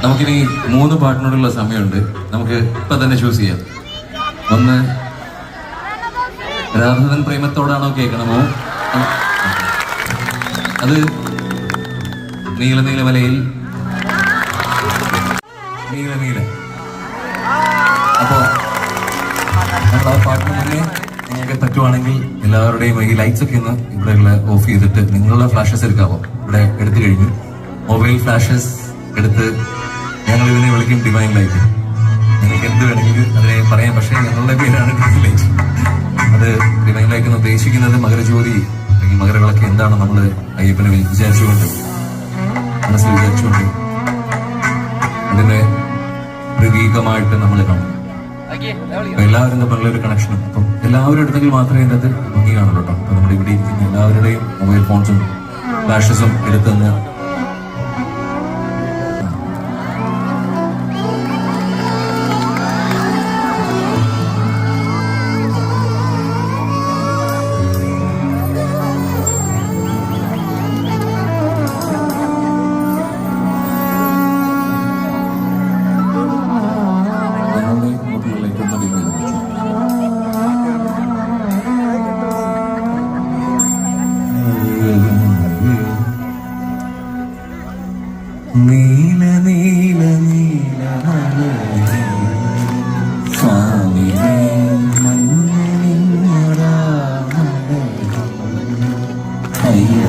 നമുക്കിനി 3 പാട്ടിനോടുള്ള സമയമുണ്ട്. നമുക്ക് ഇപ്പൊ തന്നെ ചൂസ് ചെയ്യാം. ഒന്ന് രാധവൻ പ്രേമത്തോടാണോ കേൾക്കണമോ? അത് നീല നീലമലയിൽ നീല നീല. അപ്പോ നമ്മൾ ആ പാട്ടിന് മുന്നേ നിങ്ങൾക്ക് പറ്റുവാണെങ്കിൽ എല്ലാവരുടെയും ഈ ലൈറ്റ്സ് ഒക്കെ ഒന്ന് ഇവിടെ ഓഫ് ചെയ്തിട്ട് നിങ്ങളുടെ ഫ്ലാഷസ് എടുക്കാമോ? ഇവിടെ എടുത്തു കഴിഞ്ഞു. മൊബൈൽ ഫ്ലാഷസ് എടുത്ത് ഞങ്ങൾ ഇതിനെ വിളിക്കും ഡിവൈൻ ലൈറ്റ്. നിങ്ങൾക്ക് എന്ത് വേണമെങ്കിലും അതിനെ പറയാം, പക്ഷേ ഞങ്ങളുടെ പേരാണ് ഡിവൈൻ ലൈറ്റ്. അത് ഡിവൈൻ ലൈറ്റ് എന്ന് ഉദ്ദേശിക്കുന്നത് മകരജ്യോതി അല്ലെങ്കിൽ മകരവിളക്ക് എന്താണ് നമ്മൾ അയ്യപ്പനെ വിചാരിച്ചുകൊണ്ട് മനസ്സിൽ വിചാരിച്ചുകൊണ്ട് അതിനെ പ്രതീകമായിട്ട് നമ്മൾ കാണും. എല്ലാവരും തമ്മിലൊരു കണക്ഷനും അപ്പം എല്ലാവരും എടുത്തെങ്കിൽ മാത്രമേ ഇതിൻ്റെ അത് ഭംഗി കാണുള്ളൂ കേട്ടോ. അപ്പൊ നമ്മുടെ ഇവിടെ ഇരിക്കുന്ന എല്ലാവരുടെയും മൊബൈൽ ഫോൺസും ഫ്ലാഷസും എടുത്തുനിന്ന് നീല നീല നീല സ്വാമിയേ മഞ്ഞ അയ്യ